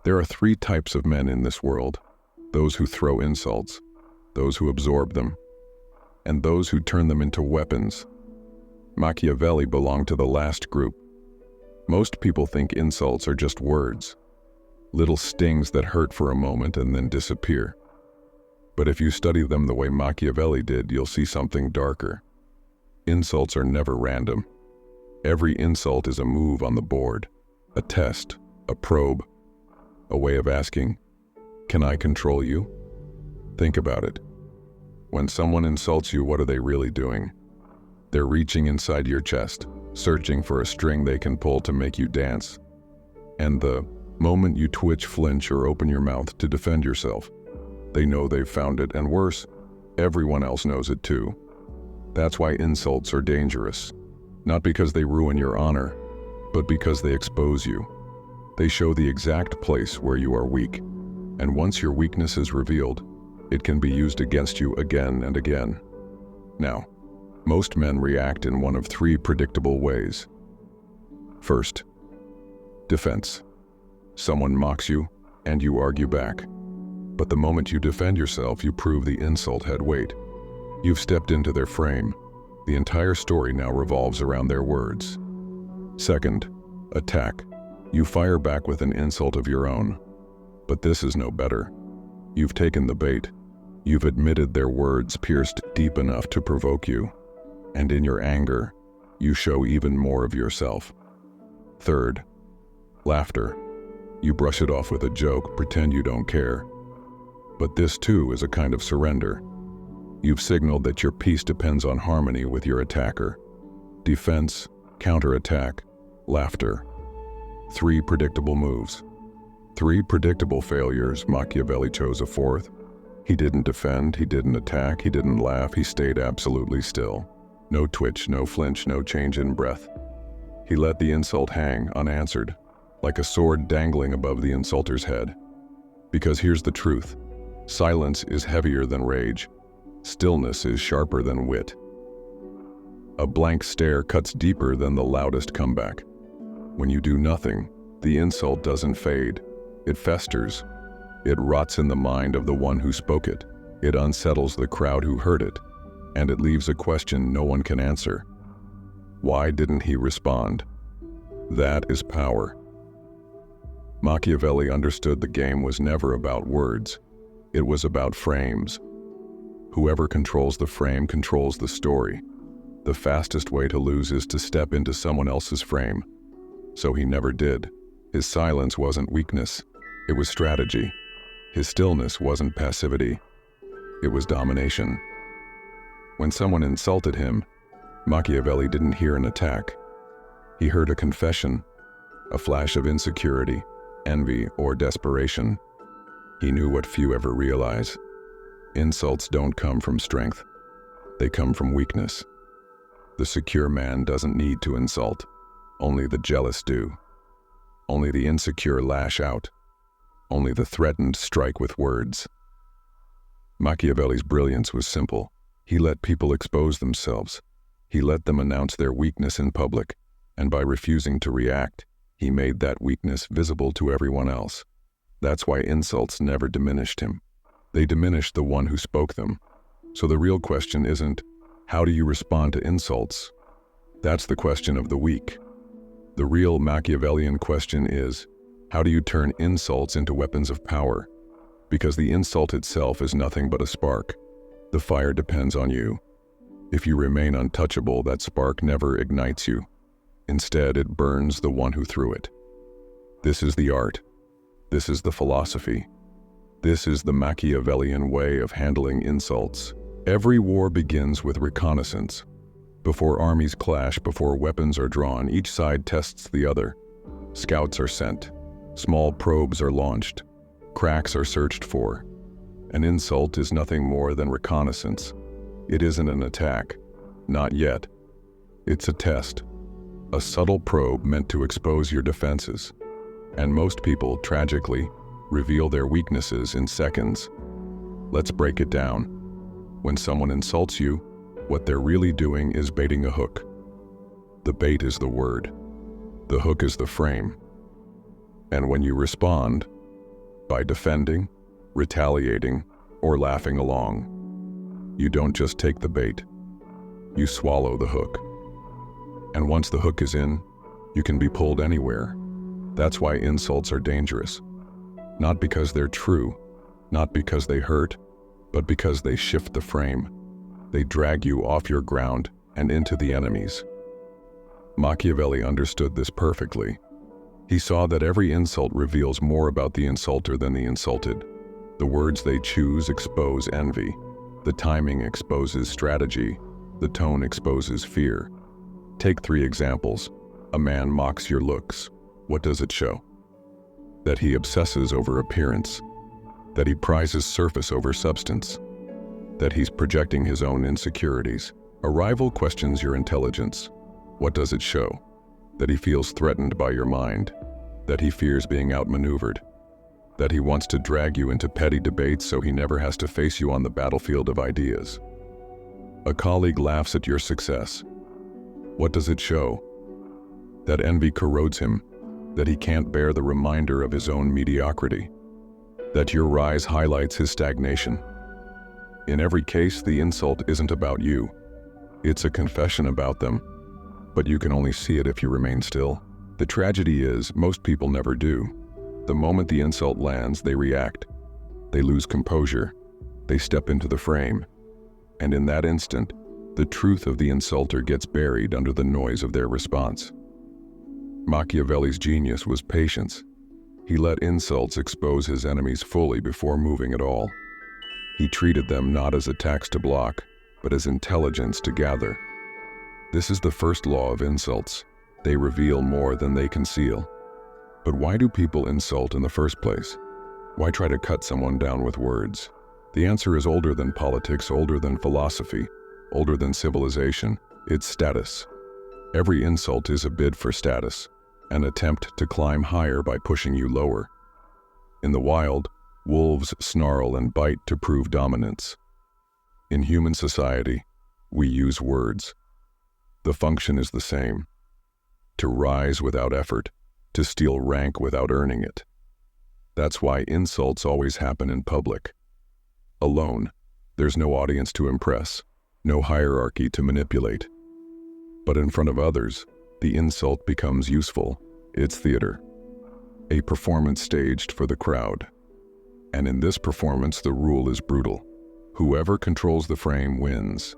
There are three types of men in this world: those who throw insults, those who absorb them, and those who turn them into weapons. Machiavelli belonged to the last group. Most people think insults are just words, little stings that hurt for a moment and then disappear. But if you study them the way Machiavelli did, you'll see something darker. Insults are never random. Every insult is a move on the board, a test, a probe, a way of asking, "Can I control you?" Think about it. When someone insults you, what are they really doing? They're reaching inside your chest, searching for a string they can pull to make you dance. And the moment you twitch, flinch, or open your mouth to defend yourself, they know they've found it, and worse, everyone else knows it too. That's why insults are dangerous. Not because they ruin your honor, but because they expose you. They show the exact place where you are weak, and once your weakness is revealed, it can be used against you again and again. Now, most men react in one of three predictable ways. First, defense. Someone mocks you, and you argue back. But the moment you defend yourself, you prove the insult had weight. You've stepped into their frame. The entire story now revolves around their words. Second, attack. You fire back with an insult of your own. But this is no better. You've taken the bait. You've admitted their words pierced deep enough to provoke you. And in your anger, you show even more of yourself. Third, laughter. You brush it off with a joke, pretend you don't care. But this too is a kind of surrender. You've signaled that your peace depends on harmony with your attacker. Defense, counterattack, laughter. Three predictable moves. Three predictable failures. Machiavelli chose a fourth. He didn't defend, he didn't attack, he didn't laugh, he stayed absolutely still. No twitch, no flinch, no change in breath. He let the insult hang unanswered, like a sword dangling above the insulter's head. Because here's the truth. Silence is heavier than rage. Stillness is sharper than wit. A blank stare cuts deeper than the loudest comeback. When you do nothing, the insult doesn't fade. It festers. It rots in the mind of the one who spoke it. It unsettles the crowd who heard it. And it leaves a question no one can answer. Why didn't he respond? That is power. Machiavelli understood the game was never about words. It was about frames. Whoever controls the frame controls the story. The fastest way to lose is to step into someone else's frame. So he never did. His silence wasn't weakness. It was strategy. His stillness wasn't passivity. It was domination. When someone insulted him, Machiavelli didn't hear an attack. He heard a confession, a flash of insecurity, envy, or desperation. He knew what few ever realize. Insults don't come from strength. They come from weakness. The secure man doesn't need to insult. Only the jealous do. Only the insecure lash out. Only the threatened strike with words. Machiavelli's brilliance was simple. He let people expose themselves. He let them announce their weakness in public, and by refusing to react, he made that weakness visible to everyone else. That's why insults never diminished him. They diminished the one who spoke them. So the real question isn't, how do you respond to insults? That's the question of the weak. The real Machiavellian question is, how do you turn insults into weapons of power? Because the insult itself is nothing but a spark. The fire depends on you. If you remain untouchable, that spark never ignites you. Instead, it burns the one who threw it. This is the art. This is the philosophy. This is the Machiavellian way of handling insults. Every war begins with reconnaissance. Before armies clash, before weapons are drawn, each side tests the other. Scouts are sent. Small probes are launched. Cracks are searched for. An insult is nothing more than reconnaissance. It isn't an attack. Not yet. It's a test. A subtle probe meant to expose your defenses. And most people, tragically, reveal their weaknesses in seconds. Let's break it down. When someone insults you, what they're really doing is baiting a hook. The bait is the word. The hook is the frame. And when you respond, by defending, retaliating, or laughing along. You don't just take the bait, you swallow the hook. And once the hook is in, you can be pulled anywhere. That's why insults are dangerous. Not because they're true, not because they hurt, but because they shift the frame. They drag you off your ground and into the enemy's. Machiavelli understood this perfectly. He saw that every insult reveals more about the insulter than the insulted. The words they choose expose envy. The timing exposes strategy. The tone exposes fear. Take 3 examples. A man mocks your looks. What does it show? That he obsesses over appearance. That he prizes surface over substance. That he's projecting his own insecurities. A rival questions your intelligence. What does it show? That he feels threatened by your mind. That he fears being outmaneuvered. That he wants to drag you into petty debates so he never has to face you on the battlefield of ideas. A colleague laughs at your success. What does it show? That envy corrodes him. That he can't bear the reminder of his own mediocrity. That your rise highlights his stagnation. In every case, the insult isn't about you. It's a confession about them. But you can only see it if you remain still. The tragedy is, most people never do. The moment the insult lands, they react. They lose composure. They step into the frame. And in that instant, the truth of the insulter gets buried under the noise of their response. Machiavelli's genius was patience. He let insults expose his enemies fully before moving at all. He treated them not as attacks to block, but as intelligence to gather. This is the first law of insults. They reveal more than they conceal. But why do people insult in the first place? Why try to cut someone down with words? The answer is older than politics, older than philosophy, older than civilization. It's status. Every insult is a bid for status, an attempt to climb higher by pushing you lower. In the wild, wolves snarl and bite to prove dominance. In human society, we use words. The function is the same: to rise without effort, to steal rank without earning it. That's why insults always happen in public. Alone, there's no audience to impress, no hierarchy to manipulate. But in front of others, the insult becomes useful. It's theater, a performance staged for the crowd. And in this performance, the rule is brutal. Whoever controls the frame wins,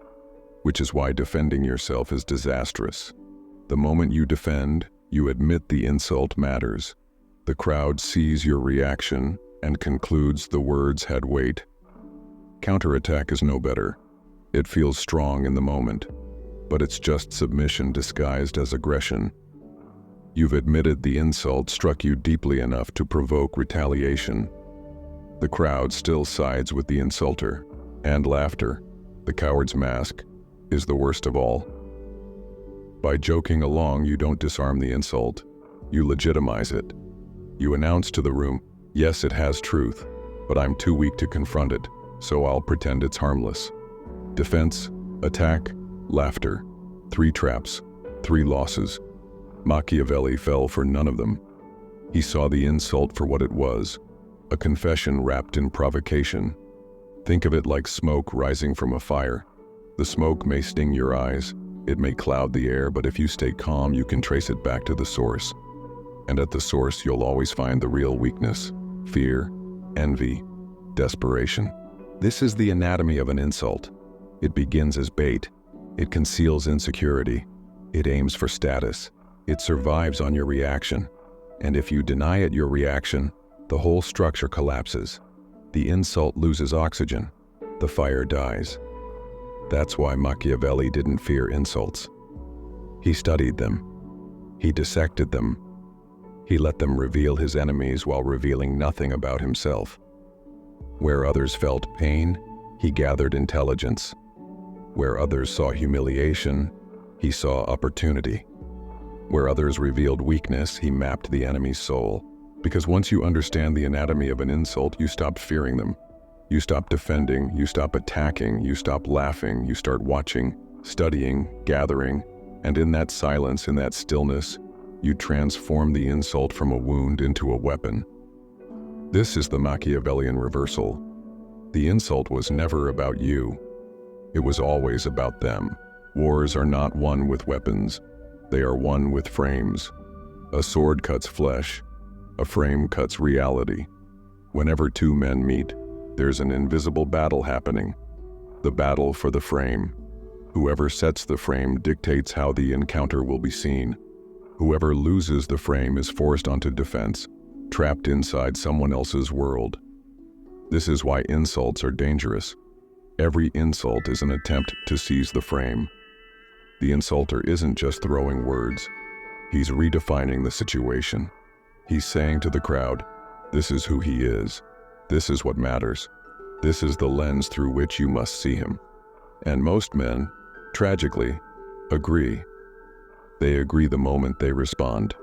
which is why defending yourself is disastrous. The moment you defend, you admit the insult matters. The crowd sees your reaction and concludes the words had weight. Counterattack is no better. It feels strong in the moment, but it's just submission disguised as aggression. You've admitted the insult struck you deeply enough to provoke retaliation. The crowd still sides with the insulter, and laughter, the coward's mask, is the worst of all. By joking along, you don't disarm the insult, you legitimize it. You announce to the room, yes, it has truth, but I'm too weak to confront it, so I'll pretend it's harmless. Defense, attack, laughter. 3 traps, 3 losses. Machiavelli fell for none of them. He saw the insult for what it was, a confession wrapped in provocation. Think of it like smoke rising from a fire. The smoke may sting your eyes, it may cloud the air, but if you stay calm, you can trace it back to the source. And at the source, you'll always find the real weakness: fear, envy, desperation. This is the anatomy of an insult. It begins as bait. It conceals insecurity. It aims for status. It survives on your reaction. And if you deny it your reaction, the whole structure collapses. The insult loses oxygen. The fire dies. That's why Machiavelli didn't fear insults. He studied them. He dissected them. He let them reveal his enemies while revealing nothing about himself. Where others felt pain, he gathered intelligence. Where others saw humiliation, he saw opportunity. Where others revealed weakness, he mapped the enemy's soul. Because once you understand the anatomy of an insult, you stop fearing them. You stop defending, you stop attacking, you stop laughing, you start watching, studying, gathering, and in that silence, in that stillness, you transform the insult from a wound into a weapon. This is the Machiavellian reversal. The insult was never about you. It was always about them. Wars are not won with weapons. They are won with frames. A sword cuts flesh. A frame cuts reality. Whenever two men meet, there's an invisible battle happening. The battle for the frame. Whoever sets the frame dictates how the encounter will be seen. Whoever loses the frame is forced onto defense, trapped inside someone else's world. This is why insults are dangerous. Every insult is an attempt to seize the frame. The insulter isn't just throwing words. He's redefining the situation. He's saying to the crowd, this is who he is. This is what matters. This is the lens through which you must see him. And most men, tragically, agree. They agree the moment they respond.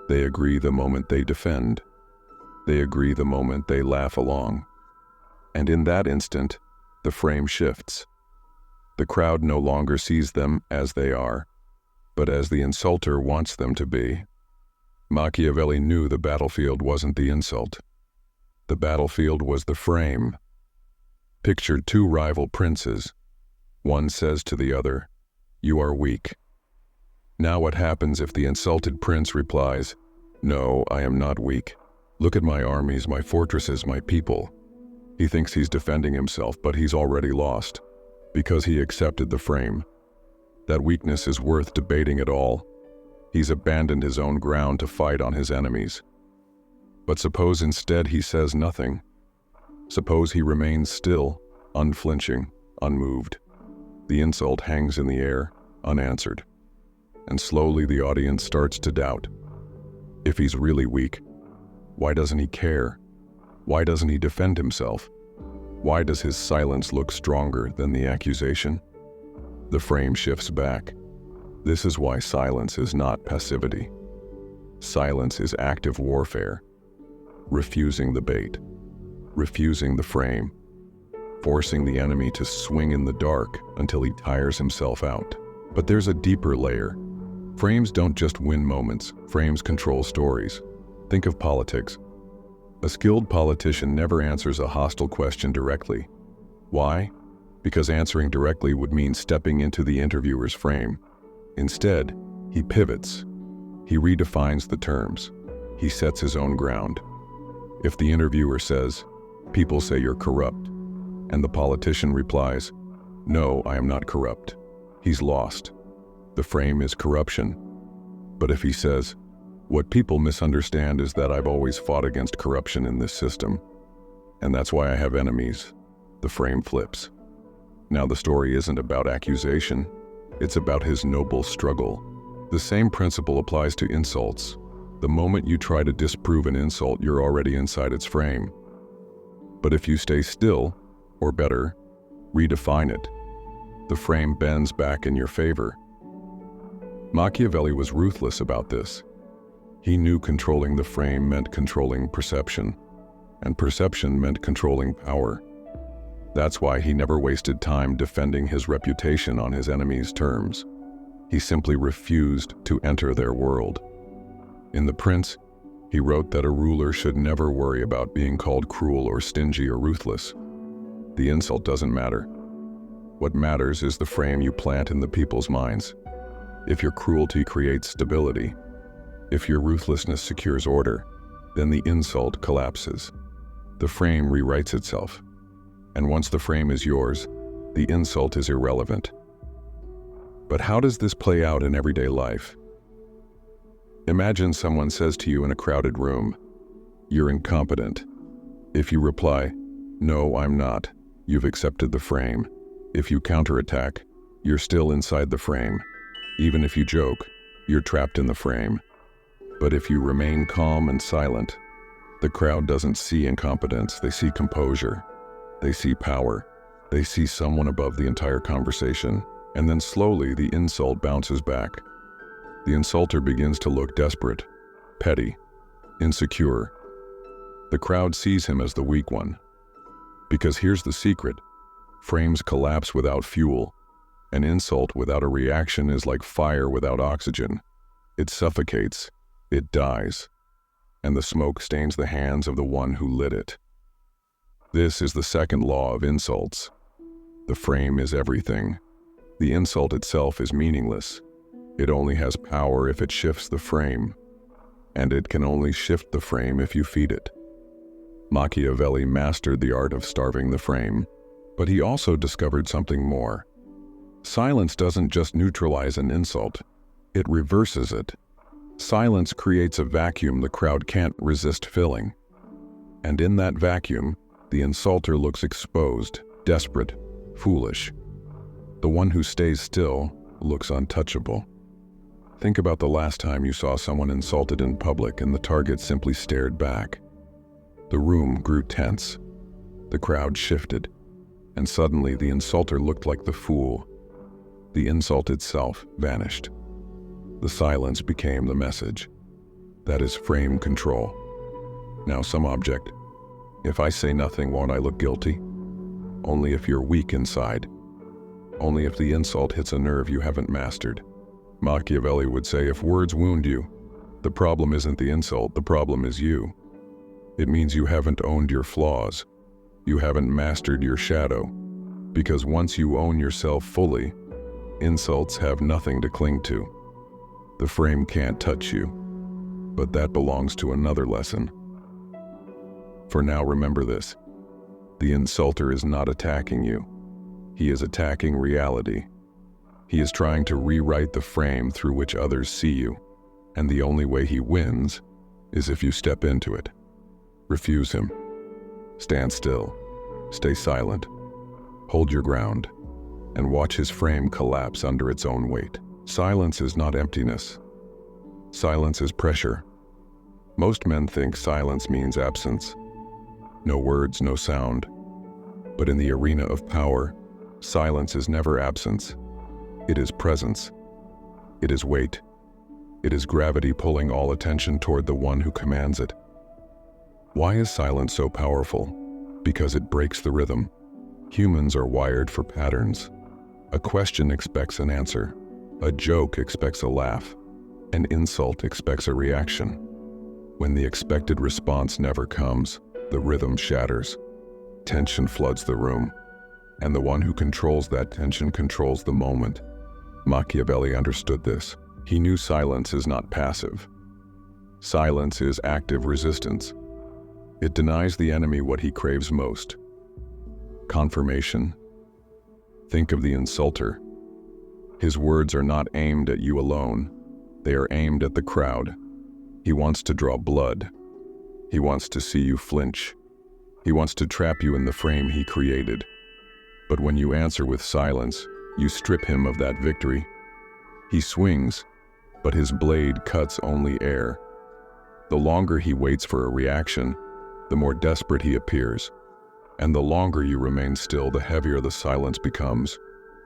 They agree the moment they defend. They agree the moment they laugh along. And in that instant, the frame shifts. The crowd no longer sees them as they are, but as the insulter wants them to be. Machiavelli knew the battlefield wasn't the insult. The battlefield was the frame. Picture two rival princes. One says to the other, "You are weak." Now what happens if the insulted prince replies, "No, I am not weak. Look at my armies, my fortresses, my people." He thinks he's defending himself, but he's already lost, because he accepted the frame. That weakness is worth debating at all. He's abandoned his own ground to fight on his enemies. But suppose instead he says nothing. Suppose he remains still, unflinching, unmoved. The insult hangs in the air, unanswered. And slowly the audience starts to doubt. If he's really weak, why doesn't he care? Why doesn't he defend himself? Why does his silence look stronger than the accusation? The frame shifts back. This is why silence is not passivity. Silence is active warfare. Refusing the bait. Refusing the frame. Forcing the enemy to swing in the dark until he tires himself out. But there's a deeper layer. Frames don't just win moments. Frames control stories. Think of politics. A skilled politician never answers a hostile question directly. Why? Because answering directly would mean stepping into the interviewer's frame. Instead, he pivots. He redefines the terms. He sets his own ground. If the interviewer says, "People say you're corrupt," and the politician replies, "No, I am not corrupt," he's lost. The frame is corruption. But if he says, "What people misunderstand is that I've always fought against corruption in this system, and that's why I have enemies," the frame flips. Now the story isn't about accusation. It's about his noble struggle. The same principle applies to insults. The moment you try to disprove an insult, you're already inside its frame. But if you stay still, or better, redefine it, the frame bends back in your favor. Machiavelli was ruthless about this. He knew controlling the frame meant controlling perception, and perception meant controlling power. That's why he never wasted time defending his reputation on his enemies' terms. He simply refused to enter their world. In The Prince, he wrote that a ruler should never worry about being called cruel or stingy or ruthless. The insult doesn't matter. What matters is the frame you plant in the people's minds. If your cruelty creates stability, if your ruthlessness secures order, then the insult collapses. The frame rewrites itself. And once the frame is yours, the insult is irrelevant. But how does this play out in everyday life? Imagine someone says to you in a crowded room, "You're incompetent." If you reply, "No, I'm not," you've accepted the frame. If you counterattack, you're still inside the frame. Even if you joke, you're trapped in the frame. But if you remain calm and silent, the crowd doesn't see incompetence, they see composure. They see power. They see someone above the entire conversation. And then slowly the insult bounces back. The insulter begins to look desperate, petty, insecure. The crowd sees him as the weak one. Because here's the secret. Frames collapse without fuel. An insult without a reaction is like fire without oxygen. It suffocates. It dies. and the smoke stains the hands of the one who lit it. This is the second law of insults. The frame is everything. The insult itself is meaningless. It only has power if it shifts the frame, and it can only shift the frame if you feed it. Machiavelli mastered the art of starving the frame, but he also discovered something more. Silence doesn't just neutralize an insult, it reverses it. Silence creates a vacuum the crowd can't resist filling. And in that vacuum, the insulter looks exposed, desperate, foolish. The one who stays still looks untouchable. Think about the last time you saw someone insulted in public and the target simply stared back. The room grew tense. The crowd shifted, and suddenly the insulter looked like the fool. The insult itself vanished. The silence became the message. That is frame control. Now some object. If I say nothing, won't I look guilty? Only if you're weak inside. Only if the insult hits a nerve you haven't mastered. Machiavelli would say, if words wound you, the problem isn't the insult, the problem is you. It means you haven't owned your flaws. You haven't mastered your shadow. Because once you own yourself fully, insults have nothing to cling to. The frame can't touch you. But that belongs to another lesson. For now, remember this. The insulter is not attacking you. He is attacking reality. He is trying to rewrite the frame through which others see you, and the only way he wins is if you step into it. Refuse him. Stand still. Stay silent. Hold your ground, and watch his frame collapse under its own weight. Silence is not emptiness. Silence is pressure. Most men think silence means absence. No words, no sound. But in the arena of power, silence is never absence. It is presence. It is weight. It is gravity pulling all attention toward the one who commands it. Why is silence so powerful? Because it breaks the rhythm. Humans are wired for patterns. A question expects an answer. A joke expects a laugh. An insult expects a reaction. When the expected response never comes, the rhythm shatters. Tension floods the room, and the one who controls that tension controls the moment. Machiavelli understood this. He knew silence is not passive. Silence is active resistance. It denies the enemy what he craves most. Confirmation. Think of the insulter. His words are not aimed at you alone. They are aimed at the crowd. He wants to draw blood. He wants to see you flinch. He wants to trap you in the frame he created. But when you answer with silence, you strip him of that victory. He swings, but his blade cuts only air. The longer he waits for a reaction, the more desperate he appears. And the longer you remain still, the heavier the silence becomes,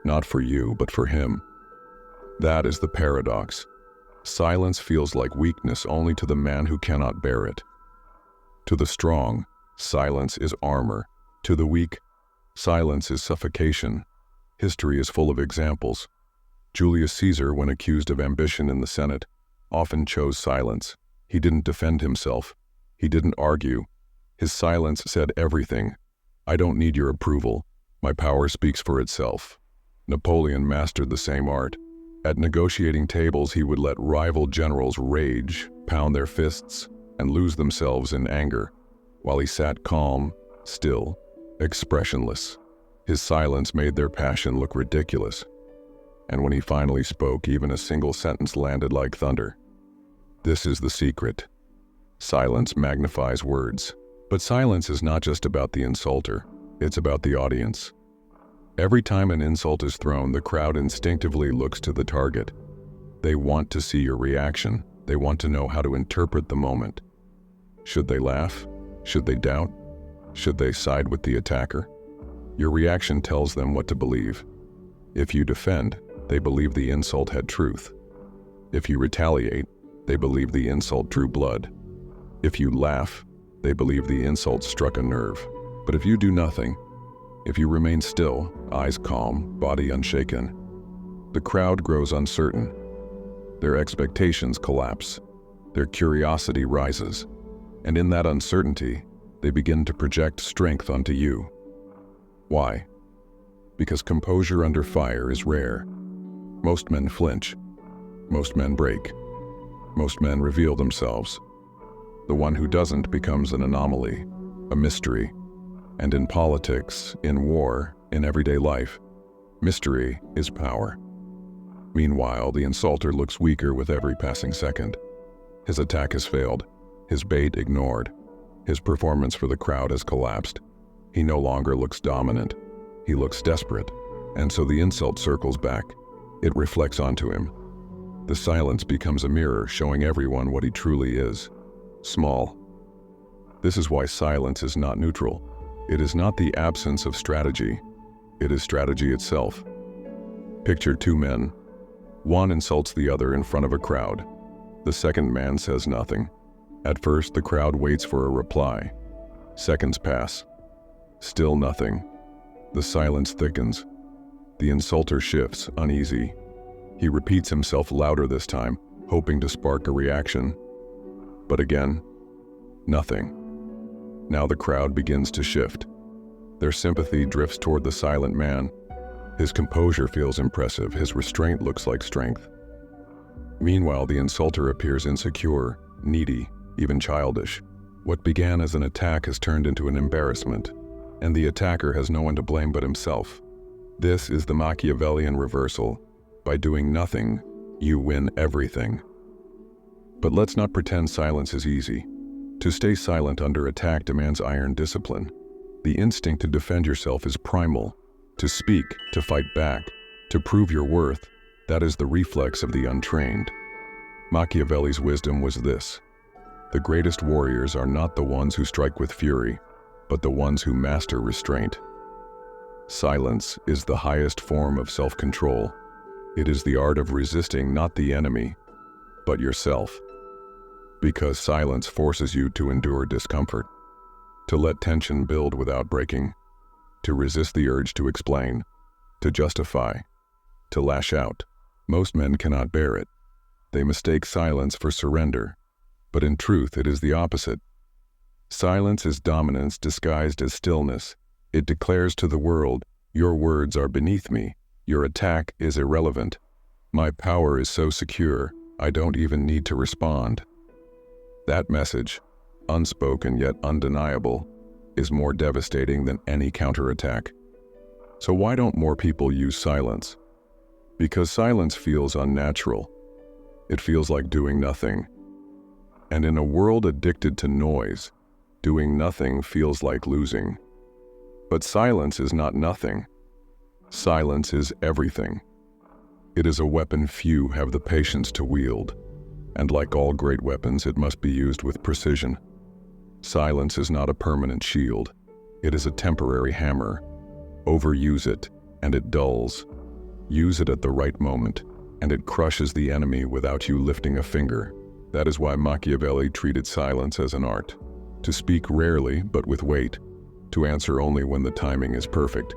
not for you, but for him. That is the paradox. Silence feels like weakness only to the man who cannot bear it. To the strong, silence is armor. To the weak, silence is suffocation. History is full of examples. Julius Caesar, when accused of ambition in the Senate, often chose silence. He didn't defend himself. He didn't argue. His silence said everything. I don't need your approval. My power speaks for itself. Napoleon mastered the same art. At negotiating tables, he would let rival generals rage, pound their fists, and lose themselves in anger, while he sat calm, still, expressionless. His silence made their passion look ridiculous. And when he finally spoke, even a single sentence landed like thunder. This is the secret. Silence magnifies words. But silence is not just about the insulter, it's about the audience. Every time an insult is thrown, the crowd instinctively looks to the target. They want to see your reaction. They want to know how to interpret the moment. Should they laugh? Should they doubt? Should they side with the attacker? Your reaction tells them what to believe. If you defend, they believe the insult had truth. If you retaliate, they believe the insult drew blood. If you laugh, they believe the insult struck a nerve. But if you do nothing, if you remain still, eyes calm, body unshaken, the crowd grows uncertain. Their expectations collapse. Their curiosity rises. And in that uncertainty, they begin to project strength onto you. Why? Because composure under fire is rare. Most men flinch. Most men break. Most men reveal themselves. The one who doesn't becomes an anomaly, a mystery. And in politics, in war, in everyday life, mystery is power. Meanwhile, the insulter looks weaker with every passing second. His attack has failed, his bait ignored, his performance for the crowd has collapsed. He no longer looks dominant, he looks desperate, and so the insult circles back. It reflects onto him. The silence becomes a mirror showing everyone what he truly is: small. This is why silence is not neutral. It is not the absence of strategy. It is strategy itself. Picture two men. One insults the other in front of a crowd. The second man says nothing. At first, the crowd waits for a reply. Seconds pass. Still nothing. The silence thickens. The insulter shifts, uneasy. He repeats himself louder this time, hoping to spark a reaction. But again, nothing. Now the crowd begins to shift. Their sympathy drifts toward the silent man. His composure feels impressive, his restraint looks like strength. Meanwhile, the insulter appears insecure, needy, even childish. What began as an attack has turned into an embarrassment, and the attacker has no one to blame but himself. This is the Machiavellian reversal. By doing nothing, you win everything. But let's not pretend silence is easy. To stay silent under attack demands iron discipline. The instinct to defend yourself is primal. To speak, to fight back, to prove your worth, that is the reflex of the untrained. Machiavelli's wisdom was this: the greatest warriors are not the ones who strike with fury, but the ones who master restraint. Silence is the highest form of self-control. It is the art of resisting not the enemy, but yourself. Because silence forces you to endure discomfort, to let tension build without breaking, to resist the urge to explain, to justify, to lash out. Most men cannot bear it. They mistake silence for surrender, but in truth it is the opposite. Silence is dominance disguised as stillness. It declares to the world, your words are beneath me, your attack is irrelevant. My power is so secure, I don't even need to respond. That message, unspoken yet undeniable, is more devastating than any counterattack. So why don't more people use silence? Because silence feels unnatural. It feels like doing nothing. And in a world addicted to noise, doing nothing feels like losing. But silence is not nothing. Silence is everything. It is a weapon few have the patience to wield, and like all great weapons, it must be used with precision. Silence is not a permanent shield. It is a temporary hammer. Overuse it, and it dulls. Use it at the right moment, and it crushes the enemy without you lifting a finger. That is why Machiavelli treated silence as an art. To speak rarely, but with weight. To answer only when the timing is perfect.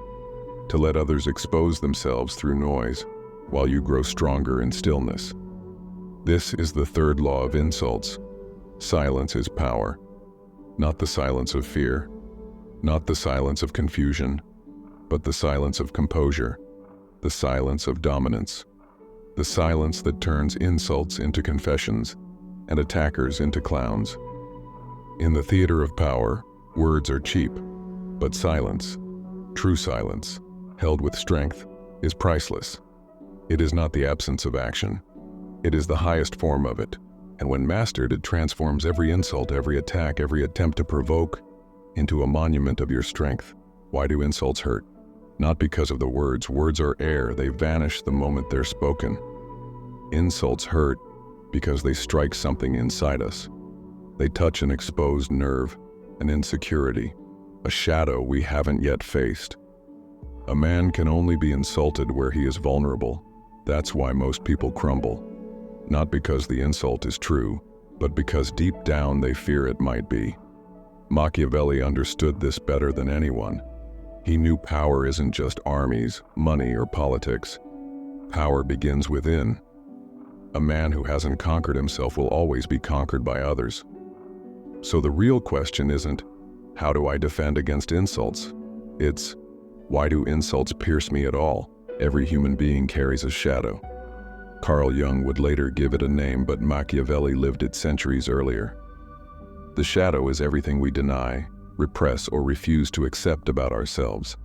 To let others expose themselves through noise, while you grow stronger in stillness. This is the third law of insults. Silence is power. Not the silence of fear, not the silence of confusion, but the silence of composure, the silence of dominance, the silence that turns insults into confessions and attackers into clowns. In the theater of power, words are cheap, but silence, true silence, held with strength, is priceless. It is not the absence of action. It is the highest form of it, and when mastered, it transforms every insult, every attack, every attempt to provoke into a monument of your strength. Why do insults hurt? Not because of the words. Words are air. They vanish the moment they're spoken. Insults hurt because they strike something inside us. They touch an exposed nerve, an insecurity, a shadow we haven't yet faced. A man can only be insulted where he is vulnerable. That's why most people crumble. Not because the insult is true, but because deep down they fear it might be. Machiavelli understood this better than anyone. He knew power isn't just armies, money, or politics. Power begins within. A man who hasn't conquered himself will always be conquered by others. So the real question isn't, how do I defend against insults? It's, why do insults pierce me at all? Every human being carries a shadow. Carl Jung would later give it a name, but Machiavelli lived it centuries earlier. The shadow is everything we deny, repress, or refuse to accept about ourselves.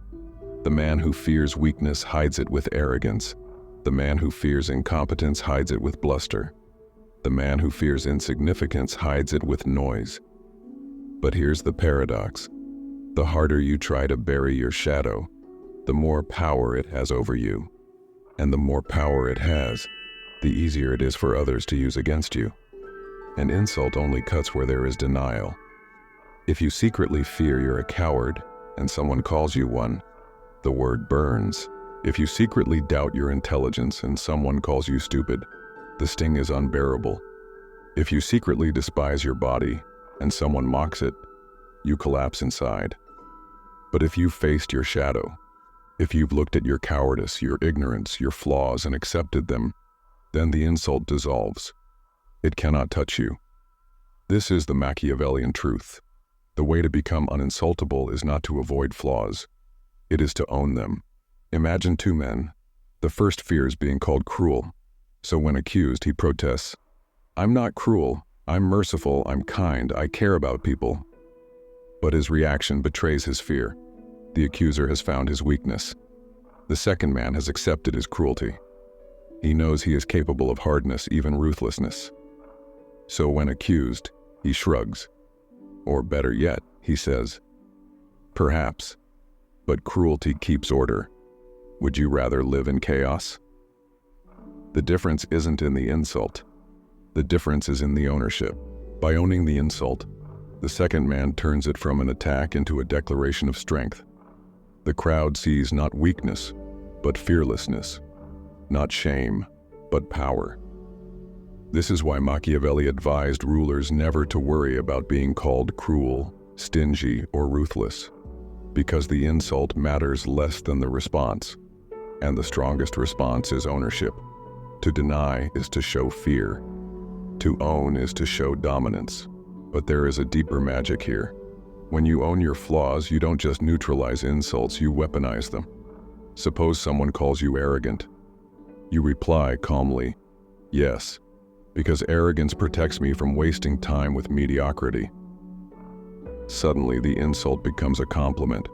The man who fears weakness hides it with arrogance. The man who fears incompetence hides it with bluster. The man who fears insignificance hides it with noise. But here's the paradox. The harder you try to bury your shadow, the more power it has over you. And the more power it has, the easier it is for others to use against you. An insult only cuts where there is denial. If you secretly fear you're a coward and someone calls you one, the word burns. If you secretly doubt your intelligence and someone calls you stupid, the sting is unbearable. If you secretly despise your body and someone mocks it, you collapse inside. But if you've faced your shadow, if you've looked at your cowardice, your ignorance, your flaws, and accepted them, then the insult dissolves. It cannot touch you. This is the Machiavellian truth. The way to become uninsultable is not to avoid flaws. It is to own them. Imagine two men. The first fears being called cruel. So when accused, he protests, "I'm not cruel. I'm merciful. I'm kind. I care about people." But his reaction betrays his fear. The accuser has found his weakness. The second man has accepted his cruelty. He knows he is capable of hardness, even ruthlessness. So when accused, he shrugs. Or better yet, he says, "Perhaps, but cruelty keeps order. Would you rather live in chaos?" The difference isn't in the insult. The difference is in the ownership. By owning the insult, the second man turns it from an attack into a declaration of strength. The crowd sees not weakness, but fearlessness, not shame, but power. This is why Machiavelli advised rulers never to worry about being called cruel, stingy, or ruthless, because the insult matters less than the response, and the strongest response is ownership. To deny is to show fear. To own is to show dominance. But there is a deeper magic here. When you own your flaws, you don't just neutralize insults, you weaponize them. Suppose someone calls you arrogant. You reply calmly, "Yes, because arrogance protects me from wasting time with mediocrity." Suddenly, the insult becomes a compliment.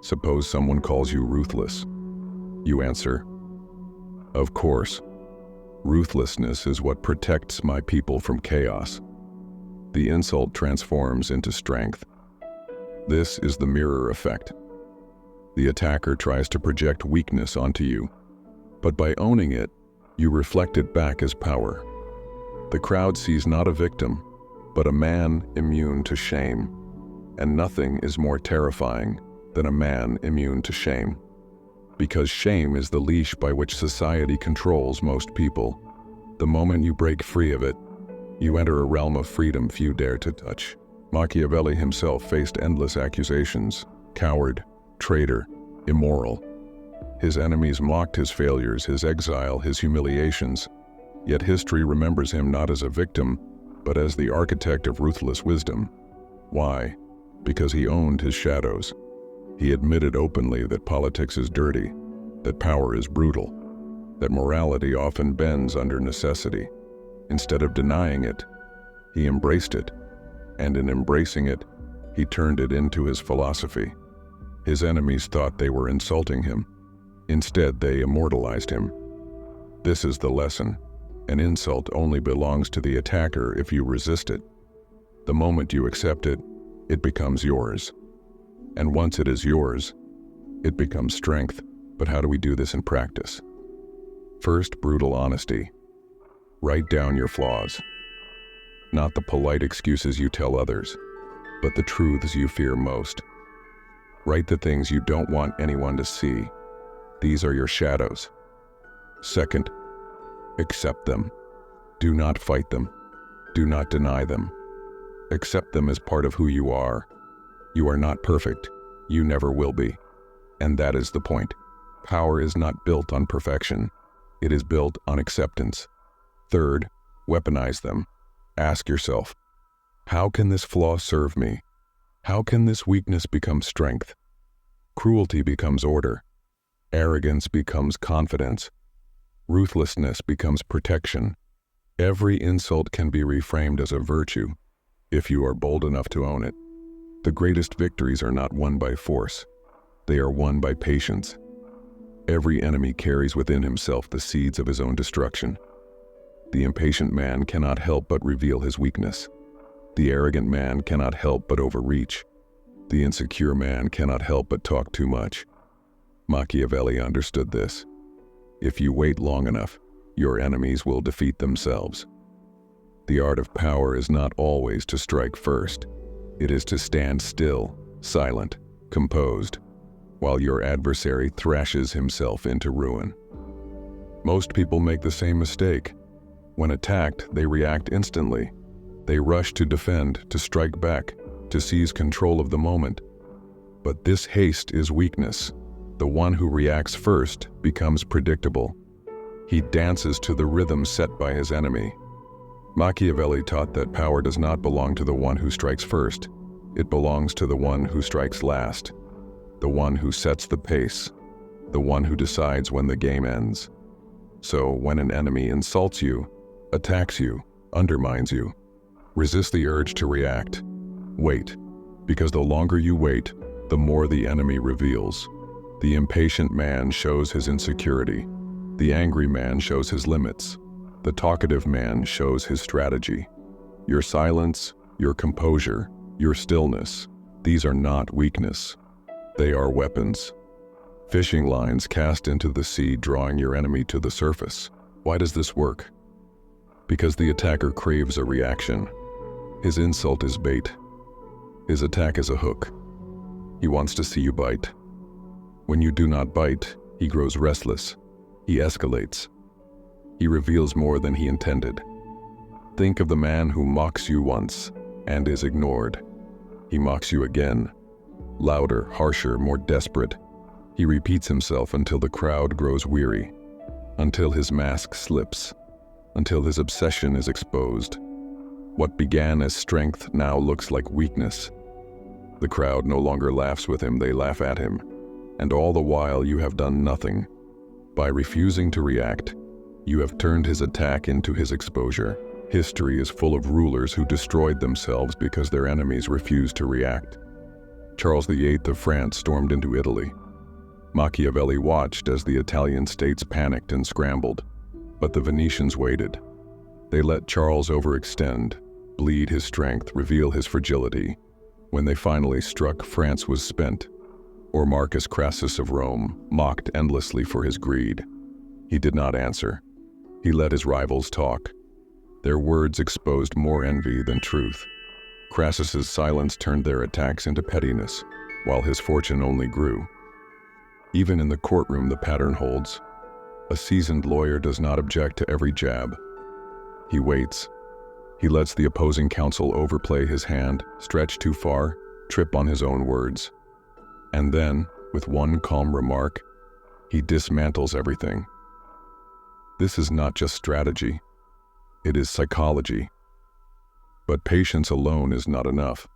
Suppose someone calls you ruthless. You answer, "Of course, ruthlessness is what protects my people from chaos." The insult transforms into strength. This is the mirror effect. The attacker tries to project weakness onto you, but by owning it, you reflect it back as power. The crowd sees not a victim, but a man immune to shame, and nothing is more terrifying than a man immune to shame. Because shame is the leash by which society controls most people. The moment you break free of it, you enter a realm of freedom few dare to touch. Machiavelli himself faced endless accusations: coward, traitor, immoral. His enemies mocked his failures, his exile, his humiliations. Yet history remembers him not as a victim, but as the architect of ruthless wisdom. Why? Because he owned his shadows. He admitted openly that politics is dirty, that power is brutal, that morality often bends under necessity. Instead of denying it, he embraced it, and in embracing it, he turned it into his philosophy. His enemies thought they were insulting him. Instead, they immortalized him. This is the lesson. An insult only belongs to the attacker if you resist it. The moment you accept it, it becomes yours. And once it is yours, it becomes strength. But how do we do this in practice? First, brutal honesty. Write down your flaws. Not the polite excuses you tell others, but the truths you fear most. Write the things you don't want anyone to see. These are your shadows. Second, accept them. Do not fight them. Do not deny them. Accept them as part of who you are. You are not perfect. You never will be. And that is the point. Power is not built on perfection. It is built on acceptance. Third, weaponize them. Ask yourself, How can this flaw serve me? How can this weakness become strength? Cruelty becomes order. Arrogance becomes confidence. Ruthlessness becomes protection. Every insult can be reframed as a virtue, if you are bold enough to own it. The greatest victories are not won by force. They are won by patience. Every enemy carries within himself the seeds of his own destruction. The impatient man cannot help but reveal his weakness. The arrogant man cannot help but overreach. The insecure man cannot help but talk too much. Machiavelli understood this. If you wait long enough, your enemies will defeat themselves. The art of power is not always to strike first. It is to stand still, silent, composed, while your adversary thrashes himself into ruin. Most people make the same mistake. When attacked, they react instantly. They rush to defend, to strike back, to seize control of the moment. But this haste is weakness. The one who reacts first becomes predictable. He dances to the rhythm set by his enemy. Machiavelli taught that power does not belong to the one who strikes first. It belongs to the one who strikes last. The one who sets the pace. The one who decides when the game ends. So when an enemy insults you, attacks you, undermines you, resist the urge to react. Wait, because the longer you wait, the more the enemy reveals. The impatient man shows his insecurity. The angry man shows his limits. The talkative man shows his strategy. Your silence, your composure, your stillness, these are not weakness. They are weapons. Fishing lines cast into the sea, drawing your enemy to the surface. Why does this work? Because the attacker craves a reaction. His insult is bait. His attack is a hook. He wants to see you bite. When you do not bite, he grows restless. He escalates. He reveals more than he intended. Think of the man who mocks you once and is ignored. He mocks you again, louder, harsher, more desperate. He repeats himself until the crowd grows weary, until his mask slips, until his obsession is exposed. What began as strength now looks like weakness. The crowd no longer laughs with him, they laugh at him. And all the while you have done nothing. By refusing to react, you have turned his attack into his exposure. History is full of rulers who destroyed themselves because their enemies refused to react. Charles VIII of France stormed into Italy. Machiavelli watched as the Italian states panicked and scrambled, but the Venetians waited. They let Charles overextend, bleed his strength, reveal his fragility. When they finally struck, France was spent. Or Marcus Crassus of Rome mocked endlessly for his greed. He did not answer. He let his rivals talk. Their words exposed more envy than truth. Crassus's silence turned their attacks into pettiness, while his fortune only grew. Even in the courtroom, the pattern holds. A seasoned lawyer does not object to every jab. He waits. He lets the opposing counsel overplay his hand, stretch too far, trip on his own words. And then, with one calm remark, he dismantles everything. This is not just strategy. It is psychology. But patience alone is not enough.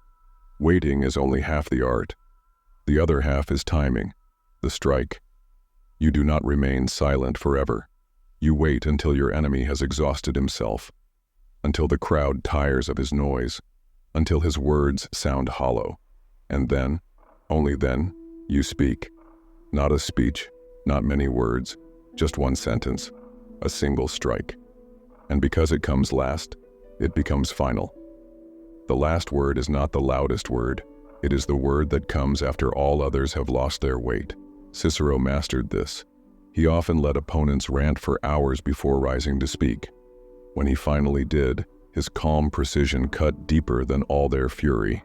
Waiting is only half the art. The other half is timing, the strike. You do not remain silent forever. You wait until your enemy has exhausted himself, until the crowd tires of his noise, until his words sound hollow. And then, only then, you speak. Not a speech, not many words, just one sentence, a single strike. And because it comes last, it becomes final. The last word is not the loudest word. It is the word that comes after all others have lost their weight. Cicero mastered this. He often let opponents rant for hours before rising to speak. When he finally did, his calm precision cut deeper than all their fury.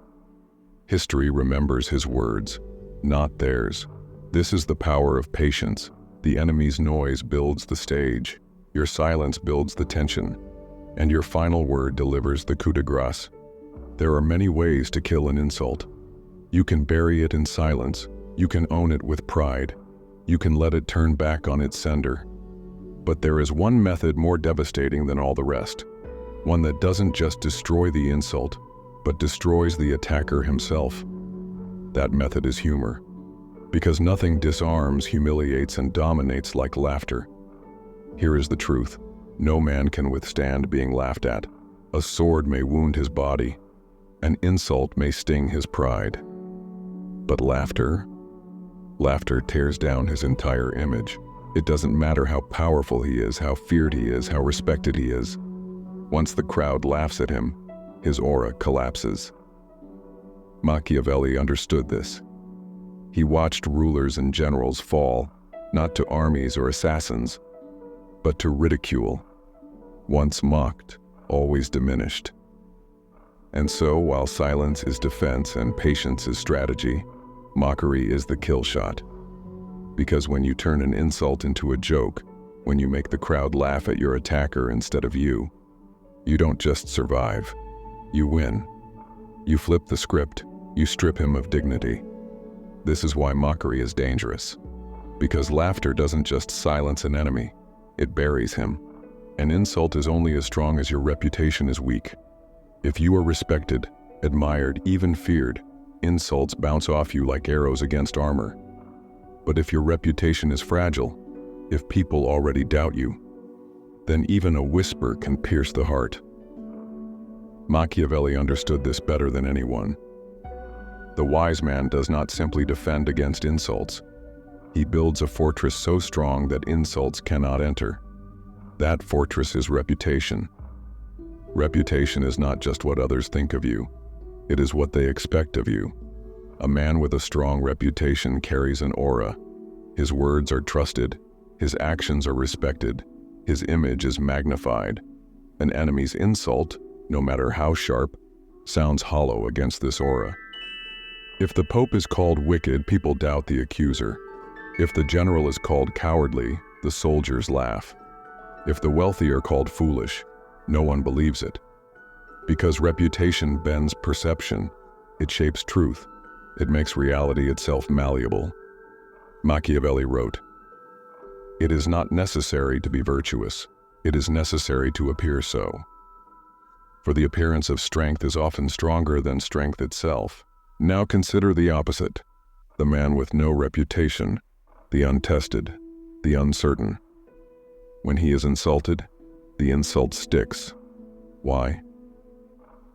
History remembers his words, not theirs. This is the power of patience. The enemy's noise builds the stage. Your silence builds the tension. And your final word delivers the coup de grace. There are many ways to kill an insult. You can bury it in silence. You can own it with pride. You can let it turn back on its sender. But there is one method more devastating than all the rest. One that doesn't just destroy the insult, but destroys the attacker himself. That method is humor, because nothing disarms, humiliates, and dominates like laughter. Here is the truth. No man can withstand being laughed at. A sword may wound his body. An insult may sting his pride. But laughter tears down his entire image. It doesn't matter how powerful he is, how feared he is, how respected he is. Once the crowd laughs at him, his aura collapses. Machiavelli understood this. He watched rulers and generals fall, not to armies or assassins, but to ridicule. Once mocked, always diminished. And so, while silence is defense and patience is strategy, mockery is the kill shot. Because when you turn an insult into a joke, when you make the crowd laugh at your attacker instead of you don't just survive, you win. You flip the script, you strip him of dignity. This is why mockery is dangerous. Because laughter doesn't just silence an enemy, it buries him. An insult is only as strong as your reputation is weak. If you are respected, admired, even feared, insults bounce off you like arrows against armor. But if your reputation is fragile, if people already doubt you, then even a whisper can pierce the heart. Machiavelli understood this better than anyone. The wise man does not simply defend against insults. He builds a fortress so strong that insults cannot enter. That fortress is reputation. Reputation is not just what others think of you. It is what they expect of you. A man with a strong reputation carries an aura. His words are trusted. His actions are respected. His image is magnified. An enemy's insult, no matter how sharp, sounds hollow against this aura. If the Pope is called wicked, people doubt the accuser. If the general is called cowardly, the soldiers laugh. If the wealthy are called foolish, no one believes it. Because reputation bends perception, it shapes truth, it makes reality itself malleable. Machiavelli wrote, "It is not necessary to be virtuous, it is necessary to appear so. For the appearance of strength is often stronger than strength itself." Now consider the opposite, the man with no reputation, the untested, the uncertain. When he is insulted, the insult sticks. Why?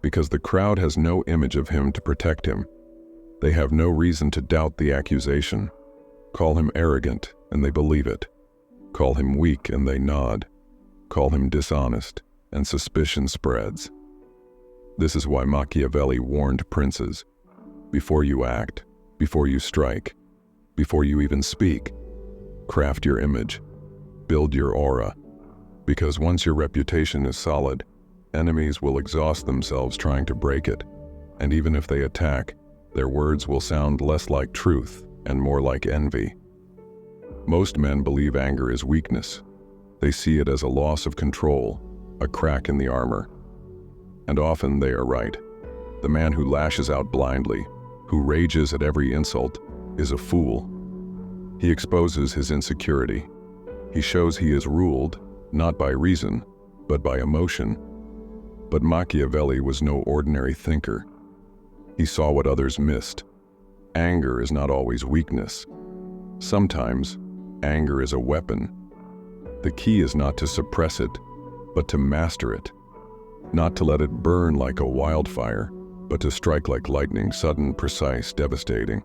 Because the crowd has no image of him to protect him. They have no reason to doubt the accusation. Call him arrogant, and they believe it. Call him weak, and they nod. Call him dishonest, and suspicion spreads. This is why Machiavelli warned princes, before you act, before you strike, before you even speak, craft your image, build your aura. Because once your reputation is solid, enemies will exhaust themselves trying to break it. And even if they attack, their words will sound less like truth and more like envy. Most men believe anger is weakness. They see it as a loss of control, a crack in the armor. And often they are right. The man who lashes out blindly, who rages at every insult, is a fool. He exposes his insecurity. He shows he is ruled, not by reason, but by emotion. But Machiavelli was no ordinary thinker. He saw what others missed. Anger is not always weakness. Sometimes, anger is a weapon. The key is not to suppress it, but to master it. Not to let it burn like a wildfire, but to strike like lightning, sudden, precise, devastating.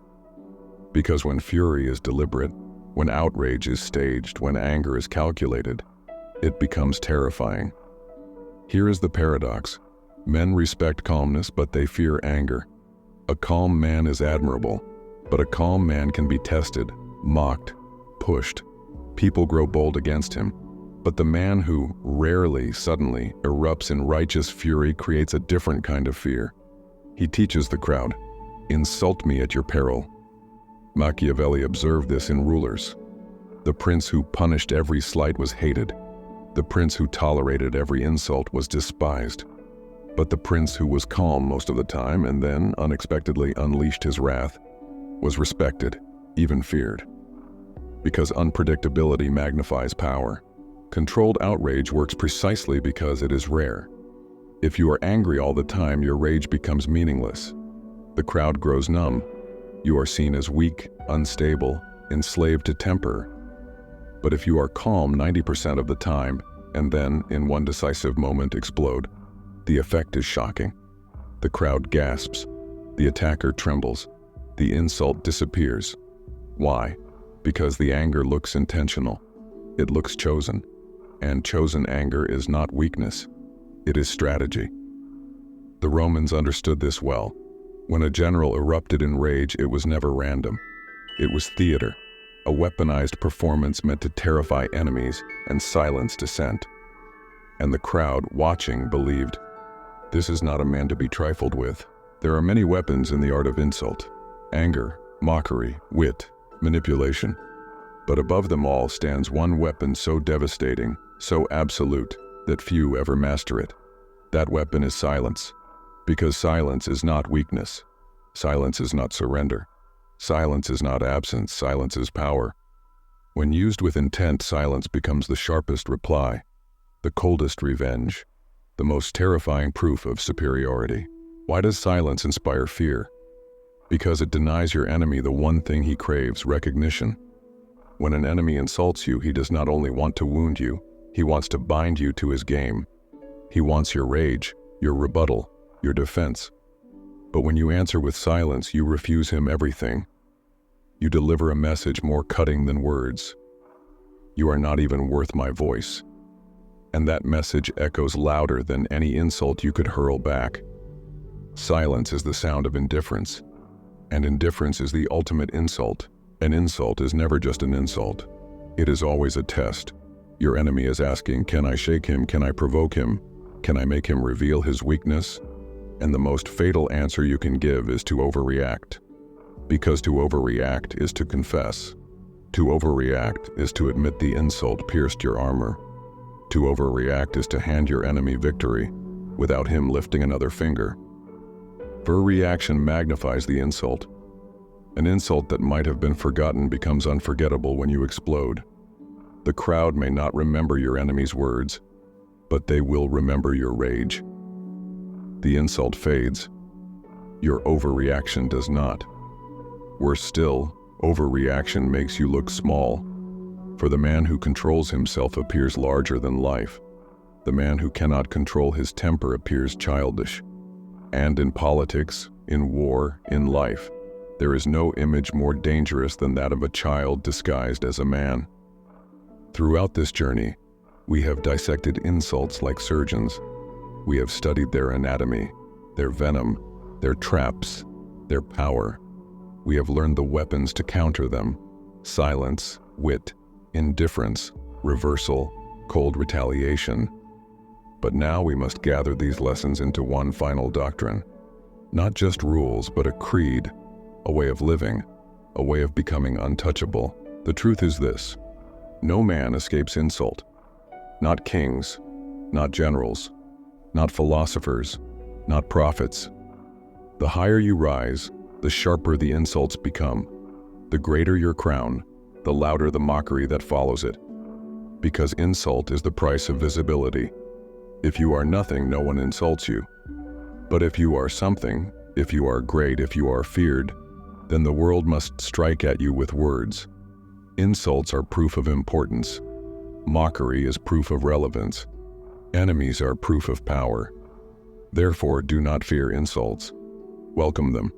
Because when fury is deliberate, when outrage is staged, when anger is calculated, it becomes terrifying. Here is the paradox. Men respect calmness, but they fear anger. A calm man is admirable, but a calm man can be tested, mocked, pushed. People grow bold against him. But the man who rarely, suddenly, erupts in righteous fury creates a different kind of fear. He teaches the crowd, "Insult me at your peril." Machiavelli observed this in rulers. The prince who punished every slight was hated. The prince who tolerated every insult was despised. But the prince who was calm most of the time and then unexpectedly unleashed his wrath was respected, even feared. Because unpredictability magnifies power. Controlled outrage works precisely because it is rare. If you are angry all the time, your rage becomes meaningless. The crowd grows numb. You are seen as weak, unstable, enslaved to temper. But if you are calm 90% of the time, and then, in one decisive moment, explode, the effect is shocking. The crowd gasps. The attacker trembles. The insult disappears. Why? Because the anger looks intentional. It looks chosen. And chosen anger is not weakness. It is strategy. The Romans understood this well. When a general erupted in rage, it was never random. It was theater, a weaponized performance meant to terrify enemies and silence dissent. And the crowd, watching, believed, this is not a man to be trifled with. There are many weapons in the art of insult: anger, mockery, wit, manipulation. But above them all stands one weapon so devastating, so absolute, that few ever master it. That weapon is silence. Because silence is not weakness. Silence is not surrender. Silence is not absence. Silence is power. When used with intent, silence becomes the sharpest reply, the coldest revenge, the most terrifying proof of superiority. Why does silence inspire fear? Because it denies your enemy the one thing he craves: recognition. When an enemy insults you, he does not only want to wound you, he wants to bind you to his game. He wants your rage, your rebuttal, your defense. But when you answer with silence, you refuse him everything. You deliver a message more cutting than words. You are not even worth my voice. And that message echoes louder than any insult you could hurl back. Silence is the sound of indifference, and indifference is the ultimate insult. An insult is never just an insult. It is always a test. Your enemy is asking, can I shake him? Can I provoke him? Can I make him reveal his weakness? And the most fatal answer you can give is to overreact. Because to overreact is to confess. To overreact is to admit the insult pierced your armor. To overreact is to hand your enemy victory without him lifting another finger. Overreaction magnifies the insult. An insult that might have been forgotten becomes unforgettable when you explode. The crowd may not remember your enemy's words, but they will remember your rage. The insult fades. Your overreaction does not. Worse still, overreaction makes you look small. For the man who controls himself appears larger than life. The man who cannot control his temper appears childish. And in politics, in war, in life, there is no image more dangerous than that of a child disguised as a man. Throughout this journey, we have dissected insults like surgeons. We have studied their anatomy, their venom, their traps, their power. We have learned the weapons to counter them: silence, wit, indifference, reversal, cold retaliation. But now we must gather these lessons into one final doctrine. Not just rules, but a creed, a way of living, a way of becoming untouchable. The truth is this: no man escapes insult. Not kings, not generals, not philosophers, not prophets. The higher you rise, the sharper the insults become. The greater your crown, the louder the mockery that follows it. Because insult is the price of visibility. If you are nothing, no one insults you. But if you are something, if you are great, if you are feared, then the world must strike at you with words. Insults are proof of importance. Mockery is proof of relevance. Enemies are proof of power. Therefore, do not fear insults. Welcome them.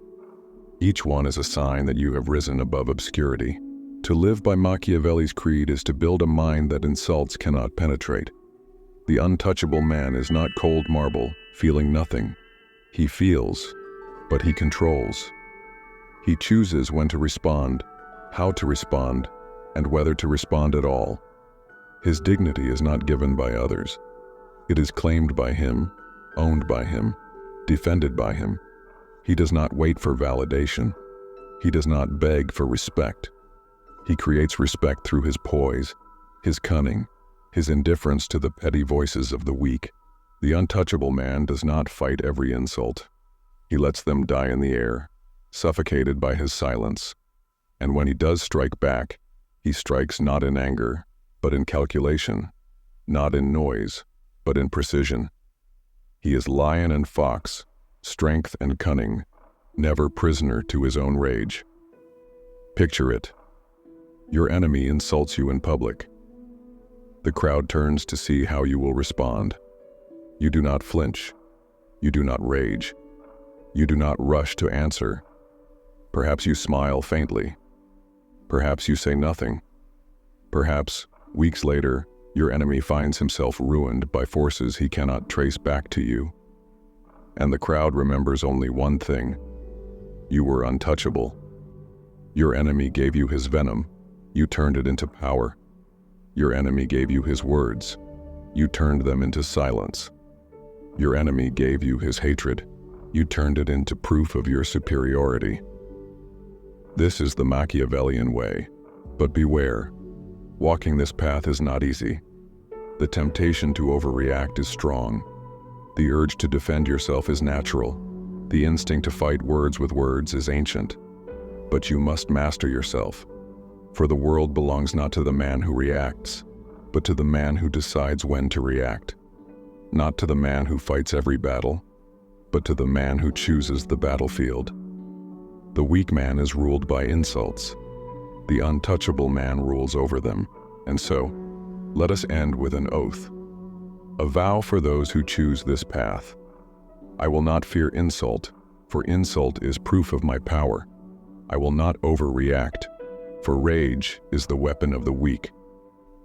Each one is a sign that you have risen above obscurity. To live by Machiavelli's creed is to build a mind that insults cannot penetrate. The untouchable man is not cold marble, feeling nothing. He feels, but he controls. He chooses when to respond, how to respond, and whether to respond at all. His dignity is not given by others. It is claimed by him, owned by him, defended by him. He does not wait for validation. He does not beg for respect. He creates respect through his poise, his cunning, his indifference to the petty voices of the weak. The untouchable man does not fight every insult. He lets them die in the air, suffocated by his silence. And when he does strike back, he strikes not in anger, but in calculation, not in noise, but in precision. He is lion and fox, strength and cunning, never prisoner to his own rage. Picture it. Your enemy insults you in public. The crowd turns to see how you will respond. You do not flinch. You do not rage. You do not rush to answer. Perhaps you smile faintly. Perhaps you say nothing. Perhaps, weeks later, your enemy finds himself ruined by forces he cannot trace back to you. And the crowd remembers only one thing. You were untouchable. Your enemy gave you his venom. You turned it into power. Your enemy gave you his words. You turned them into silence. Your enemy gave you his hatred. You turned it into proof of your superiority. This is the Machiavellian way. But beware. Walking this path is not easy. The temptation to overreact is strong. The urge to defend yourself is natural. The instinct to fight words with words is ancient. But you must master yourself. For the world belongs not to the man who reacts, but to the man who decides when to react. Not to the man who fights every battle, but to the man who chooses the battlefield. The weak man is ruled by insults. The untouchable man rules over them. And so, let us end with an oath. A vow for those who choose this path. I will not fear insult, for insult is proof of my power. I will not overreact, for rage is the weapon of the weak.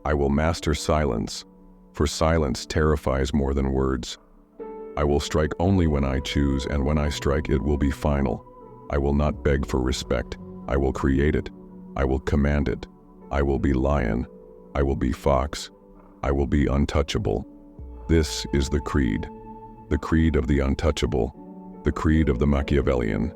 I will master silence, for silence terrifies more than words. I will strike only when I choose, and when I strike it will be final. I will not beg for respect. I will create it. I will command it. I will be lion. I will be fox. I will be untouchable. This is the creed of the untouchable, the creed of the Machiavellian.